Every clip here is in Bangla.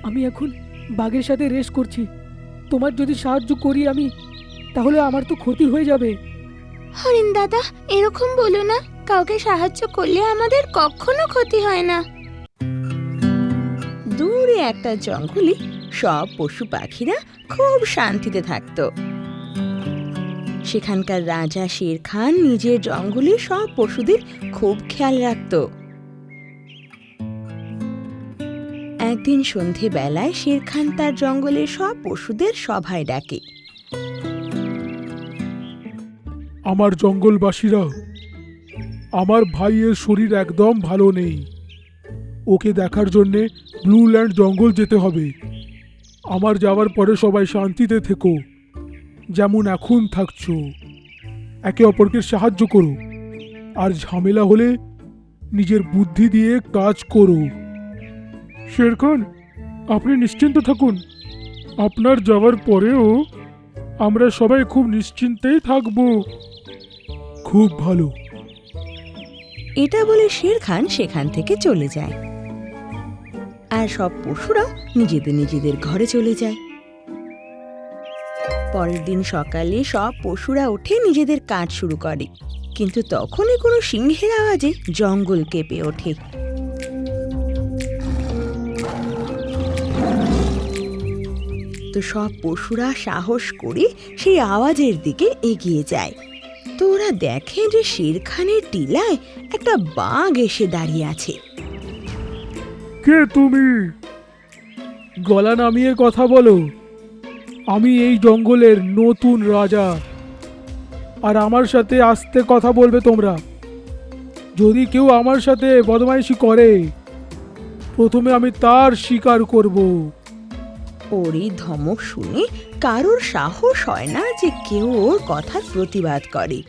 আমি এখন বাঘের সাথে রেস করছি। তোমার যদি সাহায্য করি আমি, তাহলে আমার তো ক্ষতি হয়ে যাবে। হরিণ দাদা, এরকম বলো না। কাউকে সাহায্য করলে আমাদের কখনো ক্ষতি হয় না। দূরে একটা জঙ্গলে সব পশু পাখিরা খুব শান্তিতে থাকতো। সেখানকার রাজা শের খান নিজের জঙ্গলে সব পশুদের খুব খেয়াল রাখত। একদিন সন্ধেবেলায় শের খান তার জঙ্গলের সব পশুদের সভায় ডাকে। আমার জঙ্গলবাসীরা, আমার ভাইয়ের শরীর একদম ভালো নেই। ওকে দেখার জন্যে ব্লু ল্যান্ড জঙ্গল যেতে হবে। আমার যাওয়ার পরে সবাই শান্তিতে থেকো, যেমন এখন থাকছো। একে অপরকে সাহায্য করো, আর ঝামেলা হলে নিজের বুদ্ধি দিয়ে কাজ করো। শের খান, আপনি নিশ্চিন্ত থাকুন। আপনার যাওয়ার পরেও আমরা সবাই খুব নিশ্চিন্তেই থাকবো। খুব ভালো। এটা বলে শের খান সেখান থেকে চলে যায়, আর সব পশুরাও নিজেদের নিজেদের ঘরে চলে যায়। পরের দিন সকালে সব পশুরা উঠে নিজেদের কাজ শুরু করে, কিন্তু তখনই কোনো সিংহের আওয়াজে জঙ্গল কেঁপে ওঠে। তো সব পশুরা সাহস করে সেই আওয়াজের দিকে এগিয়ে যায়। তো ওরা দেখে যে শের খানের টিলায় একটা বাঘ এসে দাঁড়িয়ে আছে। কে তুমি? গলা নামিয়ে কথা বলো। আমি এই জঙ্গলের নতুন রাজা, আর আমার সাথে আস্তে কথা বলবে তোমরা। যদি কেউ আমার সাথে বদমাইশি করে, প্রথমে আমি তার শিকার করব। ওর এই ধমক শুনে কারোর সাহস হয় না যে কেউ ওর কথার প্রতিবাদ করে।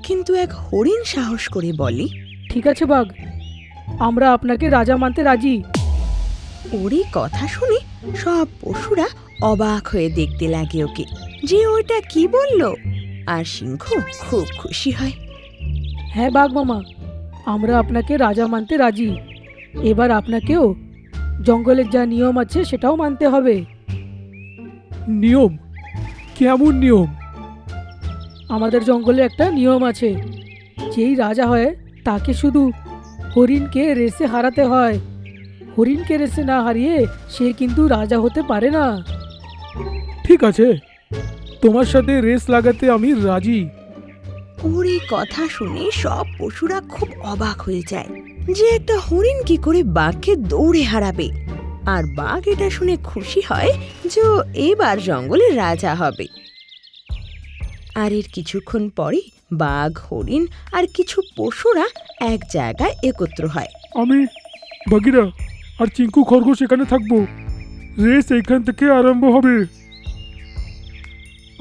কিন্তু এক হরিণ সাহস করে বলে, ঠিক আছে বাঘ, আমরা আপনাকে রাজা মানতে রাজি। ওর এই কথা শুনে সব পশুরা অবাক হয়ে দেখতে লাগে ওকে, যে ওটা কি বলল। আর সিংহ খুব খুশি হয়। হ্যাঁ বাঘ মামা, আমরা আপনাকে রাজা মানতে রাজি। এবার আপনাকেও জঙ্গলের যা নিয়ম আছে সেটাও মানতে হবে। নিয়ম? কেমন নিয়ম? আমাদের জঙ্গলে একটা নিয়ম আছে, যেই রাজা হয় তাকে শুধু হরিণকে রেসে হারাতে হয়। হরিণকে রেসে না হারিয়ে সে কিন্তু রাজা হতে পারে না। ঠিক আছে, তোমার সাথে রেস লাগাতে আমি রাজি। ওর এই কথা শুনে সব পশুরা খুব অবাক হয়ে যায় যে একটা হরিণ কি করে বাঘকে দৌড়ে হারাবে। আর বাঘ এটা শুনে খুশি হয় যে ও এবার জঙ্গলের রাজা হবে। আর এর কিছুক্ষণ পরে বাঘ, হরিণ আর কিছু পশুরা এক জায়গায় একত্র হয়। আমি, বাগিরা আর চিঙ্কু খরগোশ এখানে থাকবো। রেস এইখান থেকে আরম্ভ হবে,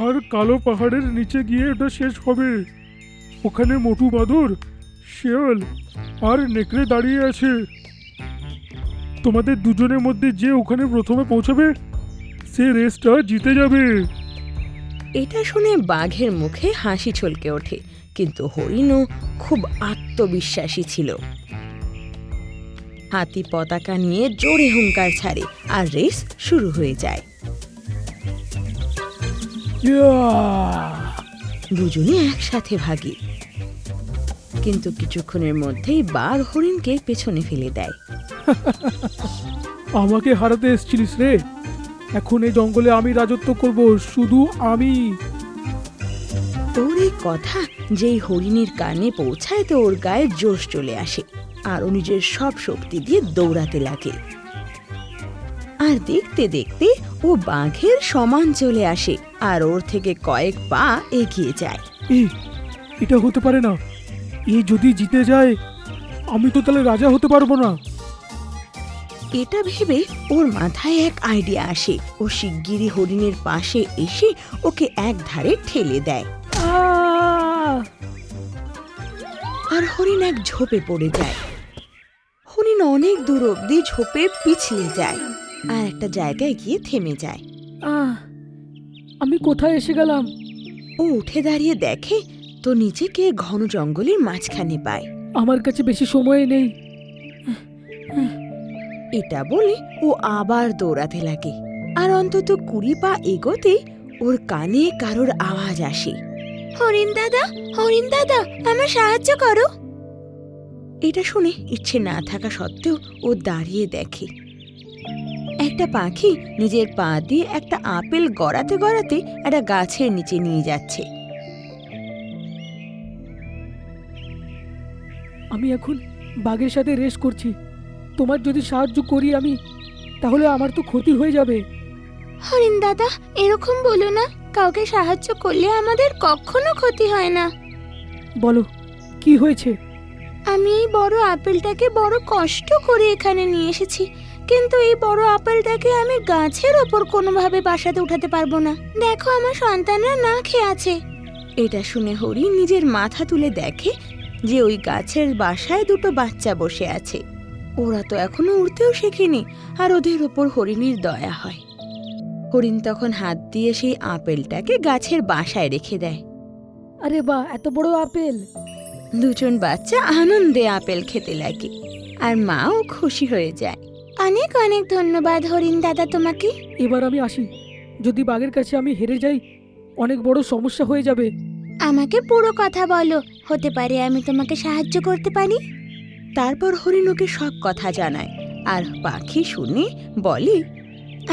আর কালো পাহাড়ের নিচে গিয়ে এটা শেষ হবে। ওখানে মোটু বাঁদর, শেয়াল আর নেকড়ে দাঁড়িয়ে আছে। তোমাদের দুজনের মধ্যে যে ওখানে প্রথমে পৌঁছাবে সে রেসটা জিতে যাবে। এটা শুনে বাঘের মুখে হাসি ছলকে ওঠে, কিন্তু হরিণও খুব আত্মবিশ্বাসী ছিল। হাতি পতাকা নিয়ে জোরে হুঙ্কার ছাড়ে, আর রেস শুরু হয়ে যায়। দুজনে একসাথে ভাগে, কিন্তু কিছুক্ষণের মধ্যেই বাঘ হরিণকে পেছনে ফেলে দেয়। আমাকে হারাতে এসেছিলিস রে? এখন এই জঙ্গলে আমি রাজত্ব করব, শুধু আমি। ওর এই কথা যেই হরিণের কানে পৌঁছায় তো ওর গায়ে জোশ চলে আসে, আর ও নিজের সব শক্তি দিয়ে দৌড়াতে লাগে। আর দেখতে দেখতে ও বাঘের সমান চলে আসে, আর ওর থেকে কয়েক পা এগিয়ে যায়। এটা হতে পারে না। এ যদি জিতে যায় আমি তো তাহলে রাজা হতে পারবো না। এটা ভেবে ওর মাথায় এক আইডিয়া আসে। ও শিগগিরই হরিণের পাশে এসে ওকে এক ধারে ঠেলে দেয়, আর হরিণ এক ঝোপে পড়ে যায়। হরিণ অনেক দূর অব্দি ঝোপে পিছলে যায়, আর একটা জায়গায় গিয়ে থেমে যায়। আমি কোথায় এসে গেলাম? ও উঠে দাঁড়িয়ে দেখে তো নিজেকে ঘন জঙ্গলের মাঝখানে পায়। আমার কাছে বেশি সময় নেই। এটা বলে ও আবার দৌড়াতে লাগে। আর অন্তত 20 পা এগোতে ওর কানে কারোর আওয়াজ আসে, হরিণ দাদা, হরিণ দাদা, আমার সাহায্য করো। এটা শুনে ইচ্ছে না থাকা সত্ত্বেও ও দাঁড়িয়ে দেখে একটা পাখি নিজের পা দিয়ে একটা আপেল গড়াতে গড়াতে একটা গাছের নিচে নিয়ে যাচ্ছে। আমি এখন বাঘের সাথে রেস করছি। তোমার যদি সাহায্য করি আমি, তাহলে আমার তো ক্ষতি হয়ে যাবে। হরিণ দাদা, এরকম বলো না। কাউকে সাহায্য করলে আমাদের কখনো ক্ষতি হয় না। বলো কি হয়েছে? আমি এই বড় আপেলটাকে বড় কষ্ট করে এখানে নিয়ে এসেছি, কিন্তু এই বড় আপেলটাকে আমি গাছের ওপর কোনোভাবে বাসাতে উঠাতে পারবো না। দেখো, আমার সন্তানরা না খেয়ে আছে। এটা শুনে হরিণ নিজের মাথা তুলে দেখে যে ওই গাছের বাসায় দুটো বাচ্চা বসে আছে। ওরা তো এখনো উড়তেও শেখেনি, আর ওদের ওপর হরিণীর দয়া হয়। হরিণ তখন হাত দিয়ে সেই আপেলটাকে গাছের বাসায় রেখে দেয়। আরে বাহ, এত বড় আপেল! দুজন বাচ্চা আনন্দে আপেল খেতে লাগে, আর মাও খুশি হয়ে যায়। অনেক অনেক ধন্যবাদ হরিণ দাদা তোমাকে। এবার আমি আসি। যদি বাঘের কাছে আমি হেরে যাই, অনেক বড় সমস্যা হয়ে যাবে। আমাকে পুরো কথা বলো, হতে পারে আমি তোমাকে সাহায্য করতে পারি। তারপর হরিণ ওকে সব কথা জানায়, আর পাখি শুনে বলে,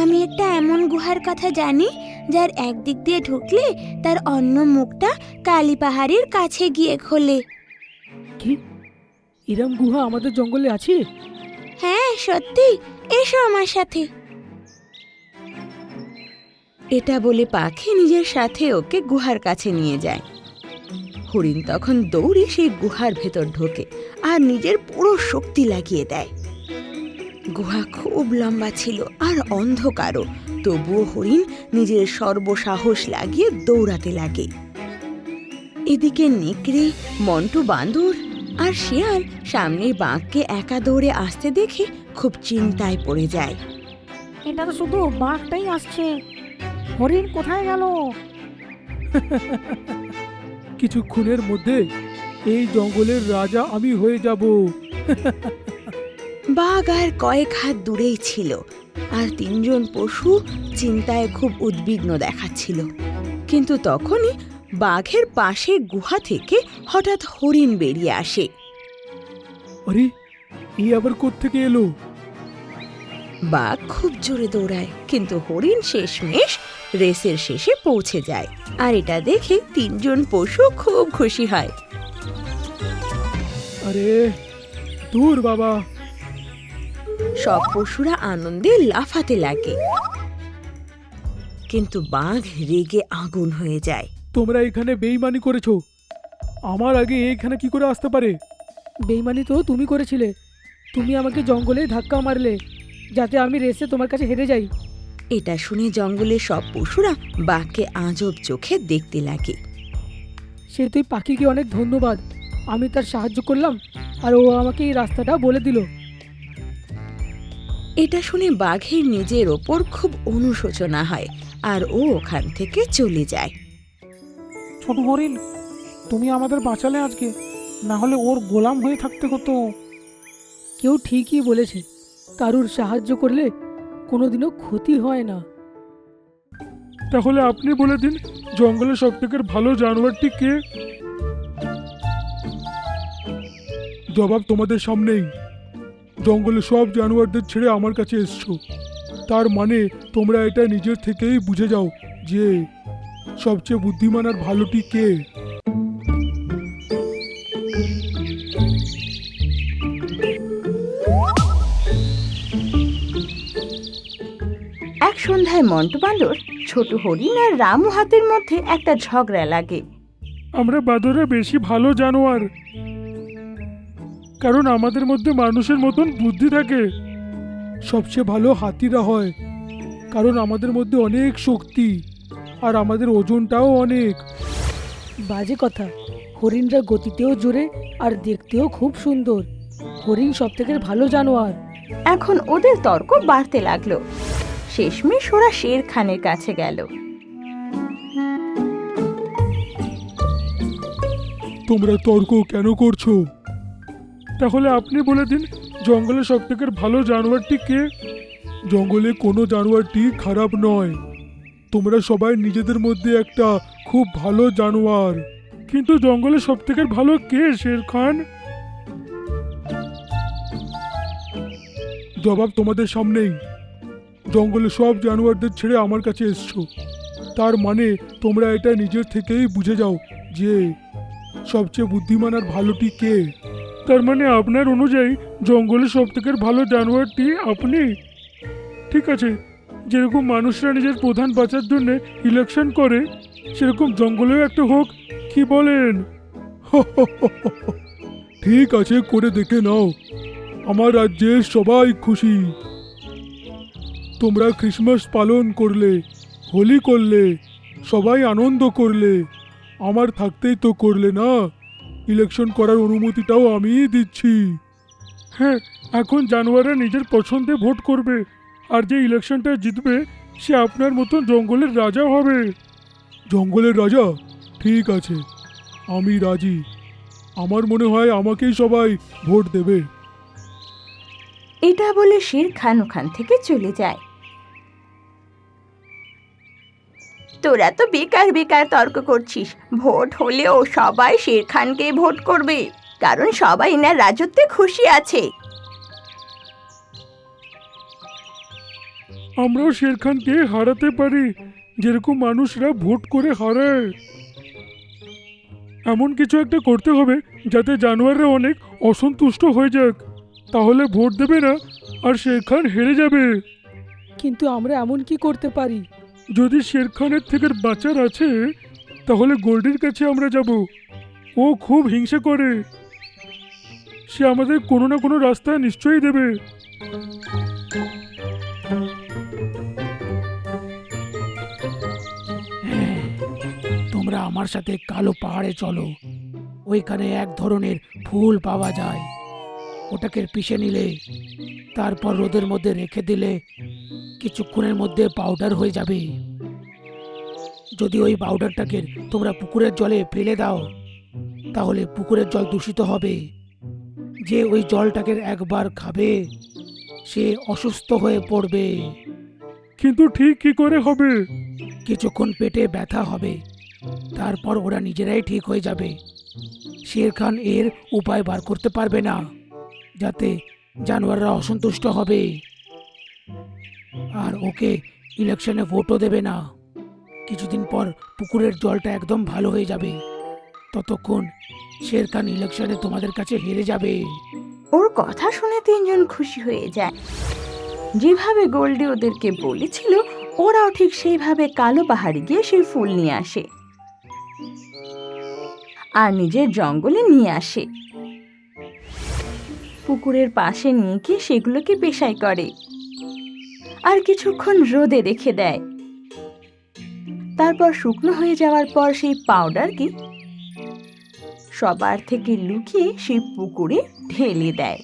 আমি একটা এমন গুহার কথা জানি যার একদিক দিয়ে ঢুকলে তার অন্য মুখটা কালী পাহাড়ের কাছে গিয়ে খোলে। কি এরম গুহা আমাদের জঙ্গলে আছে? হ্যাঁ সত্যি, এসো আমার সাথে। এটা বলে পাখি নিজের সাথে ওকে গুহার কাছে নিয়ে যায়। হরিণ তখন দৌড়ে সেই গুহার ভেতর ঢোকে আর নিজের পুরো শক্তি লাগিয়ে দেয়। গুহা খুব লম্বা ছিল আর অন্ধকারও, তবুও হরিণ নিজের সর্বসাহস লাগিয়ে দৌড়াতে লাগে। এদিকে নেকড়ে, মন্টু বাঁদর আর শিয়াল সামনে বাঘকে একা দৌড়ে আসতে দেখে খুব চিন্তায় পড়ে যায়। এটা তো শুধু বাঘটাই আসছে, হরিণ কোথায় গেল? কিছুক্ষণের মধ্যে এই জঙ্গলের রাজা আমি হয়ে যাব। বাঘ আর কয়েক হাত দূরেই ছিল, আর তিনজন পশু চিন্তায় খুব উদ্বিগ্ন দেখাচ্ছিল। কিন্তু তখনই বাঘের পাশে গুহা থেকে হঠাৎ হরিণ বেরিয়ে আসে। আরে, এই আবার কোত্থেকে এলো? বাঘ খুব জোরে দৌড়ায়, কিন্তু হরিণ শেষমেশ রেসের শেষে পৌঁছে যায়, আর এটা দেখে তিনজন পশু খুব খুশি হয়। আরে দূর বাবা! সব পশুরা আনন্দে লাফাতে লাগে, কিন্তু বাঘ রেগে আগুন হয়ে যায়। তোমরা এখানে বেইমানি করেছো। আমার আগে এইখানে কি করে আসতে পারে? বেইমানি তো তুমি করেছিলে। তুমি আমাকে জঙ্গলে ধাক্কা মারলে যাতে আমি রেসে তোমার কাছে হেরে যাই। এটা শুনে জঙ্গলের সব পশুরা বাঘকে আজব চোখে দেখতে লাগে। সে তুই পাখিকে অনেক ধন্যবাদ। আমি তার সাহায্য করলাম আর ও আমাকে এই রাস্তাটা বলে দিল। এটা শুনে বাঘের নিজের ওপর খুব অনুশোচনা হয়, আর ও ওখান থেকে চলে যায়। ছোট হরিণ, তুমি আমাদের বাঁচালে আজকে, না হলে ওর গোলাম হয়ে থাকতে হতো। কেউ ঠিকই বলেছে, কারুর সাহায্য করলে কোনোদিনও ক্ষতি হয় না। তাহলে আপনি বলে দিন, জঙ্গলের সবথেকে ভালো জানোয়ারটি কে? জবাব তোমাদের সামনেই। জঙ্গলের সব জানোয়ারদের ছেড়ে আমার কাছে এসছো, তার মানে তোমরা এটা নিজের থেকেই বুঝে যাও যে সবচেয়ে বুদ্ধিমান আর ভালোটি কে। এক সন্ধ্যায় মন্টু বাঁদর, ছোট হরিণ আর রামু হাতির মধ্যে একটা ঝগড়া লাগে। আমরা বাঁদররা বেশি ভালো জানোয়ার, কারণ আমাদের মধ্যে মানুষের মতন বুদ্ধি থাকে। সবচেয়ে ভালো হাতিরা হয়, কারণ আমাদের মধ্যে অনেক শক্তি আর আমাদের ওজনটাও অনেক। বাজে কথা। হরিণরা গতিতেও জোরে আর দেখতেও খুব সুন্দর। হরিণ সবথেকে ভালো জানোয়ার। এখন ওদের তর্ক বাড়তে লাগলো। শেষমেশ ওরা শের খানের কাছে গেল। তোমরা তর্ক কেন করছো? তাহলে আপনি বলে দিন, জঙ্গলে সব থেকে ভালো জানোয়ারটি কে? জঙ্গলে কোনো জানোয়ারটি খারাপ নয়। তোমরা সবাই নিজেদের মধ্যে একটা খুব ভালো জানোয়ার। কিন্তু জঙ্গলে সব থেকে ভালো কে শের খান? জবাব তোমাদের সামনেই। জঙ্গলে সব জানোয়ারদের ছেড়ে আমার কাছে এসছো, তার মানে তোমরা এটা নিজের থেকেই বুঝে যাও যে সবচেয়ে বুদ্ধিমান আর ভালোটি কে। তার মানে আপনার অনুযায়ী জঙ্গলে সব থেকে ভালো জানোয়ারটি আপনি? ঠিক আছে, যেরকম মানুষরা নিজের প্রধান বাঁচার জন্য ইলেকশন করে, সেরকম জঙ্গলেও একটা হোক, কি বলেন? ঠিক আছে, করে দেখে নাও। আমার রাজ্যে সবাই খুশি। তোমরা ক্রিসমাস পালন করলে, হোলি করলে, সবাই আনন্দ করলে, আমার থাকতেই তো করলে না। ইলেকশন করার অনুমতিটাও আমিই দিচ্ছি। হ্যাঁ, এখন জানোয়াররা নিজের পছন্দে ভোট করবে, আর যে ইলেকশনটা জিতবে সে আপনার মতন জঙ্গলের রাজা হবে। জঙ্গলের রাজা? ঠিক আছে, আমি রাজি। আমার মনে হয় আমাকেই সবাই ভোট দেবে। এটা বলে শের খান ওখান থেকে চলে যায়। তোরা তো বেকার বেকার তর্ক করছিস। ভোট হলেও সবাই শের খানকে ভোট করবে, কারণ সবাই এনার রাজত্বে খুশি আছে। আমরাও শের খানকে হারাতে পারি, যেরকম মানুষরা ভোট করে হারায়। এমন কিছু একটা করতে হবে যাতে জানোয়াররা অনেক অসন্তুষ্ট হয়ে যাক, তাহলে ভোট দেবে না আর শের খান হেরে যাবে। কিন্তু আমরা এমন কি করতে পারি? যদি শের খানের থেকে বাঁচার আছে, তাহলে গোল্ডির কাছে আমরা যাব। ও খুব হিংসা করে, সে আমাদের কোনো না কোনো রাস্তা নিশ্চয়ই দেবে। তোমরা আমার সাথে কালো পাহাড়ে চলো। ওইখানে এক ধরনের ফুল পাওয়া যায়, ওটাকে পিষে নিলে, তারপর রোদের মধ্যে রেখে দিলে কিছুক্ষণের মধ্যে পাউডার হয়ে যাবে। যদি ওই পাউডারটাকে তোমরা পুকুরের জলে ফেলে দাও, তাহলে পুকুরের জল দূষিত হবে। যে ওই জলটাকে একবার খাবে সে অসুস্থ হয়ে পড়বে। কিন্তু ঠিক কি করে হবে? কিছুক্ষণ পেটে ব্যথা হবে, তারপর ওরা নিজেরাই ঠিক হয়ে যাবে। শের খান এর উপায় বার করতে পারবে না, যাতে জানোয়াররা অসন্তুষ্ট হবে আর ওকে ইলেকশনে ভোটও দেবে না। কিছুদিন পর পুকুরের জলটা একদম ভালো হয়ে যাবে, ততক্ষণ শের খান ইলেকশনে তোমাদের কাছে হেরে যাবে। ওর কথা শুনে তিনজন খুশি হয়ে যায়। যেভাবে গোল্ডি ওদেরকে বলেছিল, ওরাও ঠিক সেইভাবে কালো পাহাড়ে গিয়ে সেই ফুল নিয়ে আসে আর নিজের জঙ্গলে নিয়ে আসে। পুকুরের পাশে নিয়ে গিয়ে সেগুলোকে পেশাই করে আর কিছুক্ষণ রোদে রেখে দেয়। তারপর শুকনো হয়ে যাওয়ার পর সেই পাউডারকে সবার থেকে লুকিয়ে সেই পুকুরে ঢেলে দেয়।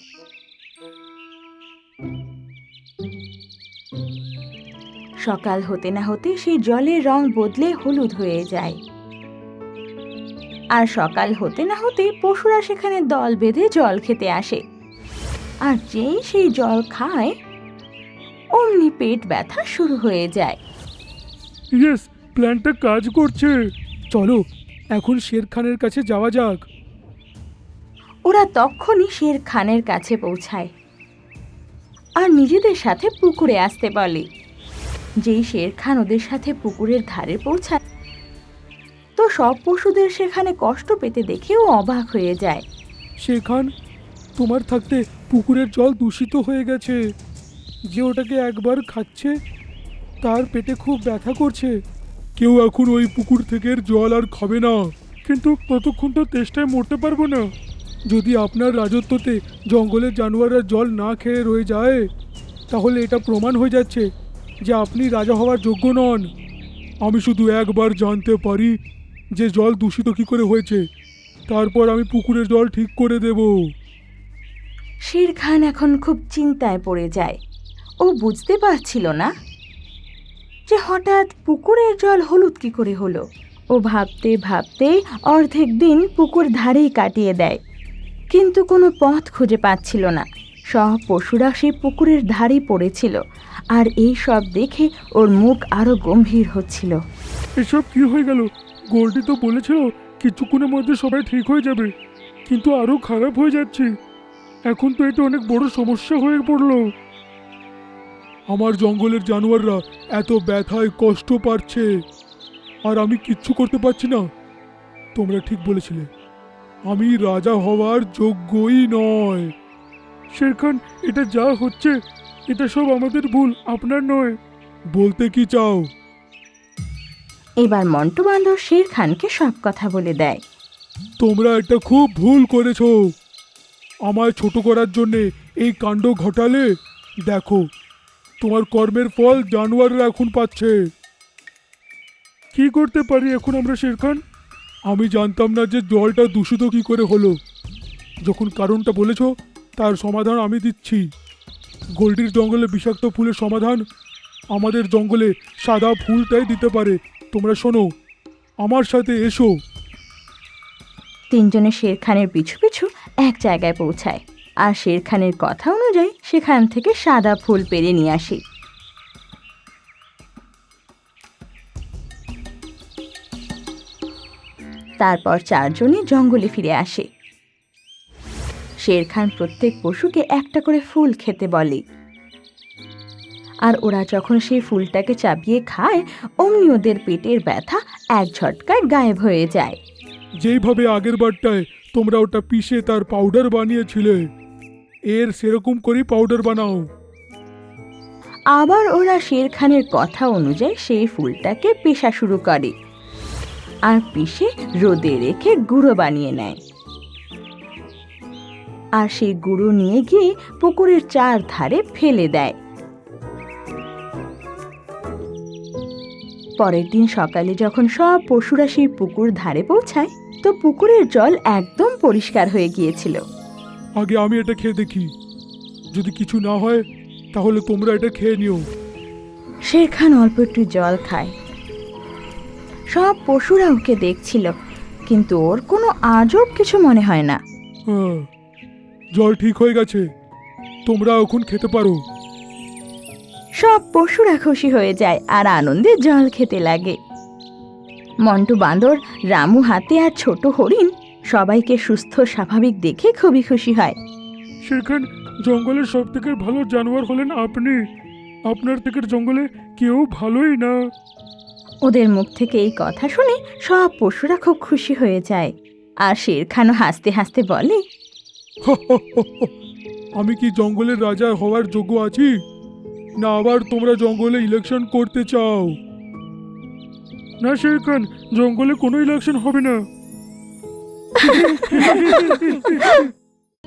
সকাল হতে না হতে সেই জলের রং বদলে হলুদ হয়ে যায়, আর সকাল হতে না হতে পশুরা সেখানে দল বেঁধে জল খেতে আসে। আর যেই সেই জল খায়, অমনি পেট ব্যথা শুরু হয়ে যায়। ইয়েস, প্ল্যানটা কাজ করছে। চলো এখন শের খানের কাছে যাওয়া যাক। ওরা তখনই শের খানের কাছে পৌঁছায় আর নিজেদের সাথে পুকুরে আসতে বলে। যেই শের খান ওদের সাথে পুকুরের ধারে পৌঁছায়, তো সব পশুদের সেখানে কষ্ট পেতে দেখেও অবাক হয়ে যায়। শের খান, তোমার থাকতে পুকুরের জল দূষিত হয়ে গেছে। যে ওটাকে একবার খাচ্ছে তার পেটে খুব ব্যথা করছে। কেউ এখন ওই পুকুর থেকে জল আর খাবে না। কিন্তু ততক্ষণ তো তেষ্টায় মরতে পারবো না। যদি আপনার রাজত্বতে জঙ্গলের জানোয়াররা জল না খেয়ে রয়ে যায়, তাহলে এটা প্রমাণ হয়ে যাচ্ছে যে আপনি রাজা হওয়ার যোগ্য নন। আমি শুধু একবার জানতে পারি যে জল দূষিত কী করে হয়েছে, তারপর আমি পুকুরের জল ঠিক করে দেব। শের খান এখন খুব চিন্তায় পড়ে যায়। ও বুঝতে পারছিল না যে হঠাৎ পুকুরের জল হলুদ কি করে হলো। ও ভাবতে ভাবতে অর্ধেক দিন পুকুর ধারেই কাটিয়ে দেয়, কিন্তু কোনো পথ খুঁজে পাচ্ছিল না। সব পশুরা সেই পুকুরের ধারেই পড়েছিল, আর এই সব দেখে ওর মুখ আরো গম্ভীর হচ্ছিল। এসব কি হয়ে গেল? গোল্ডি তো বলেছিল কিছুক্ষণের মধ্যে সবাই ঠিক হয়ে যাবে, কিন্তু আরো খারাপ হয়ে যাচ্ছে। এখন তো এটা অনেক বড় সমস্যা হয়ে পড়লো। আমার জঙ্গলের জানোয়াররা এত ব্যথায় কষ্ট পাচ্ছে, আর আমি কিচ্ছু করতে পারছি না। তোমরা ঠিক বলেছিলে, আমি রাজা হওয়ার যোগ্যই নয়। শেরখান, এটা যা হচ্ছে এটা সব আমাদের ভুল, আপনার নয়। বলতে কি চাও? এবার মন্টু বান্দর শের খানকে সব কথা বলে দেয়। তোমরা এটা খুব ভুল করেছো। আমায় ছোট করার জন্যে এই কাণ্ড ঘটালে। দেখো, তোমার কর্মের ফল জানোয়াররা এখন পাচ্ছে। কি করতে পারি এখন আমরা, শেরখান? আমি জানতাম না যে জলটা দূষিত কি করে হলো। যখন কারণটা বলেছো, তার সমাধান আমি দিচ্ছি। গোল্ডির জঙ্গলে বিষাক্ত ফুলের সমাধান আমাদের জঙ্গলে সাদা ফুলটাই দিতে পারে। তোমরা শোনো, আমার সাথে এসো। তিনজনে শের খানের পিছু পিছু এক জায়গায় পৌঁছায়, আর শের খানের কথা অনুযায়ী সেখান থেকে সাদা ফুল পেরে নিয়ে আসে। তারপর চারজনে জঙ্গলে ফিরে আসে। শের খান প্রত্যেক পশুকে একটা করে ফুল খেতে বলে, আর ওরা যখন সেই ফুলটাকে চাবিয়ে খায়, অমনি ওদের পেটের ব্যথা এক ঝটকায় গায়েব হয়ে যায়। যেইভাবে আগের বারটায় তোমরা ওটা পিষে তার পাউডার বানিয়েছিলে, এর সেরকম করেই পাউডার বানাও। আবার ওরা শের খানের কথা অনুযায়ী সেই ফুলটাকে পেশা শুরু করে, আর পিষে রোদে রেখে গুঁড়ো বানিয়ে নেয়। আর সেই গুঁড়ো নিয়ে গিয়ে পুকুরের চার ধারে ফেলে দেয়। পরের দিন সকালে যখন সব পশুরা সেই পুকুর ধারে পৌঁছায়, তো পুকুরের জল একদম পরিষ্কার হয়ে গিয়েছিল। আগে আমি এটা খেয়ে দেখি, যদি কিছু না হয় তাহলে তোমরা এটা খেয়ে নিও। শের খান অল্প একটু জল খায়। সব পশুরা ওকে দেখছিল, কিন্তু ওর কোনো আজব কিছু মনে হয় না। হ্যাঁ, জল ঠিক হয়ে গেছে, তোমরা এখন খেতে পারো। সব পশুরা খুশি হয়ে যায় আর আনন্দে জল খেতে লাগে। মন্টু বাঁদর, রামু হাতি আর ছোট হরিণ সবাইকে সুস্থ স্বাভাবিক দেখে খুবই খুশি হয়। শেরখান, জঙ্গলের সব থেকে ভালো জানোয়ার হলেন আপনি। আপনার থেকে জঙ্গলে কেউ ভালোই না। ওদের মুখ থেকে এই কথা শুনে সব পশুরা খুব খুশি হয়ে যায়, আর শের খানও হাসতে হাসতে বলে, আমি কি জঙ্গলের রাজা হওয়ার যোগ্য আছি, না আবার তোমরা জঙ্গলে ইলেকশন করতে চাও? না শেরখান, জঙ্গলে কোনো ইলেকশন হবে না।